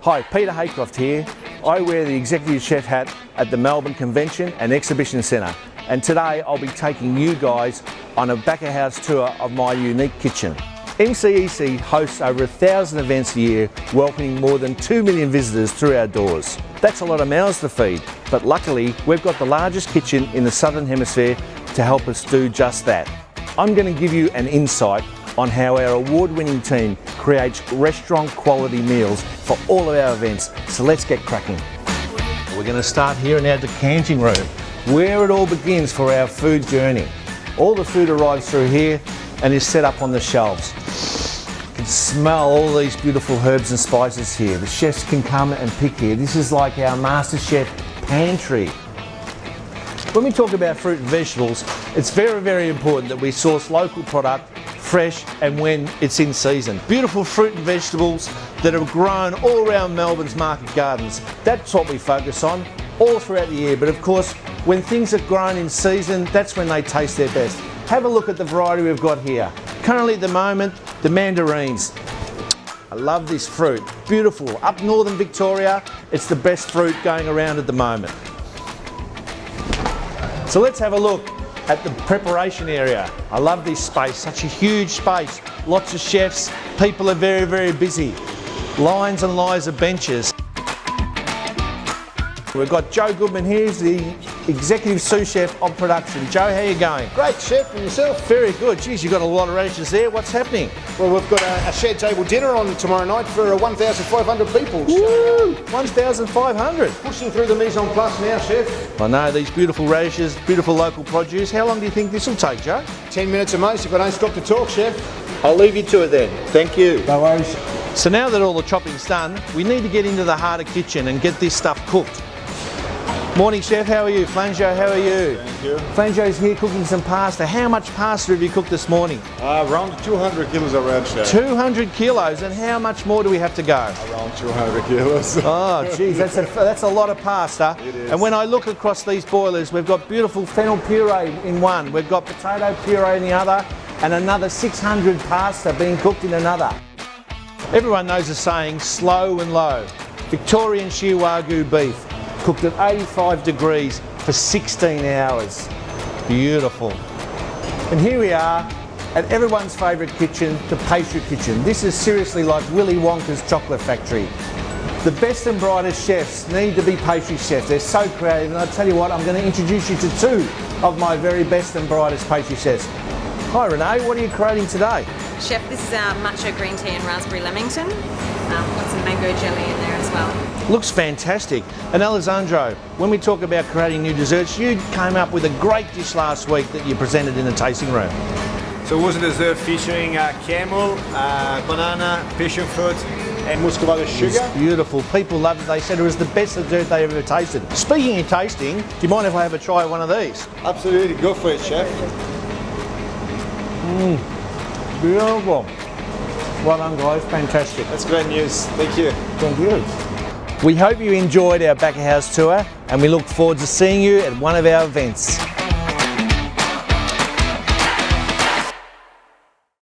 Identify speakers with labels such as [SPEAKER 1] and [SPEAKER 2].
[SPEAKER 1] Hi, Peter Haycroft here. I wear the Executive Chef hat at the Melbourne Convention and Exhibition Centre, and today I'll be taking you guys on a back-of-house tour of my unique kitchen. MCEC hosts over 1,000 events a year, welcoming more than 2 million visitors through our doors. That's a lot of mouths to feed, but luckily we've got the largest kitchen in the Southern Hemisphere to help us do just that. I'm going to give you an insight on how our award-winning team creates restaurant quality meals for all of our events. So let's get cracking. We're going to start here in our decanting room, where it all begins for our food journey. All the food arrives through here and is set up on the shelves. You can smell all these beautiful herbs and spices here. The chefs can come and pick here. This is like our master chef pantry. When we talk about fruit and vegetables, it's very, very important that we source local product, fresh and when it's in season. Beautiful fruit and vegetables that are grown all around Melbourne's market gardens. That's what we focus on all throughout the year. But of course, when things are grown in season, that's when they taste their best. Have a look at the variety we've got here. Currently at the moment, the mandarins. I love this fruit. Beautiful. Up northern Victoria, it's the best fruit going around at the moment. So let's have a look at the preparation area. I love this space, such a huge space. Lots of chefs, people are very, very busy. Lines and lines of benches. We've got Joe Goodman here, he's the Executive Sous Chef of Production. Joe, how you going?
[SPEAKER 2] Great, Chef, and yourself?
[SPEAKER 1] Very good. Geez, you've got a lot of radishes there. What's happening?
[SPEAKER 2] Well, we've got a shared table dinner on tomorrow night for 1,500 people.
[SPEAKER 1] Woo! 1,500.
[SPEAKER 2] Pushing through the mise en place now, Chef.
[SPEAKER 1] I know, these beautiful radishes, beautiful local produce. How long do you think this will take, Joe?
[SPEAKER 2] 10 minutes at most if I don't stop to talk, Chef.
[SPEAKER 1] I'll leave you to it then. Thank you.
[SPEAKER 2] No worries.
[SPEAKER 1] So now that all the chopping's done, we need to get into the heart of kitchen and get this stuff cooked. Morning, Chef. How are you? Flangio, how are you?
[SPEAKER 3] Thank you.
[SPEAKER 1] Flangio's here cooking some pasta. How much pasta have you cooked this morning?
[SPEAKER 3] Around 200 kilos of red, Chef.
[SPEAKER 1] 200 kilos. And how much more do we have to go?
[SPEAKER 3] Around 200 kilos.
[SPEAKER 1] Oh, geez, that's a lot of pasta.
[SPEAKER 3] It is.
[SPEAKER 1] And when I look across these boilers, we've got beautiful fennel puree in one. We've got potato puree in the other, and another 600 pasta being cooked in another. Everyone knows the saying, slow and low. Victorian sheer Wagyu beef, cooked at 85 degrees for 16 hours. Beautiful. And here we are at everyone's favourite kitchen, the Pastry Kitchen. This is seriously like Willy Wonka's chocolate factory. The best and brightest chefs need to be pastry chefs. They're so creative, and I tell you what, I'm going to introduce you to two of my very best and brightest pastry chefs. Hi Renee, what are you creating today?
[SPEAKER 4] Chef, this is our matcha green tea and raspberry lemington. Got some mango jelly in there as well.
[SPEAKER 1] Looks fantastic. And Alessandro, when we talk about creating new desserts, you came up with a great dish last week that you presented in the tasting room.
[SPEAKER 5] So it was a dessert featuring camel, banana, passion fruit and muscovado sugar.
[SPEAKER 1] It's beautiful. People loved it. They said it was the best dessert they ever tasted. Speaking of tasting, do you mind if I have a try of one of these?
[SPEAKER 3] Absolutely, go for it, Chef.
[SPEAKER 1] Beautiful. Well done guys, fantastic.
[SPEAKER 3] That's great news. Thank you.
[SPEAKER 1] Thank you. We hope you enjoyed our back-of-house tour, and we look forward to seeing you at one of our events.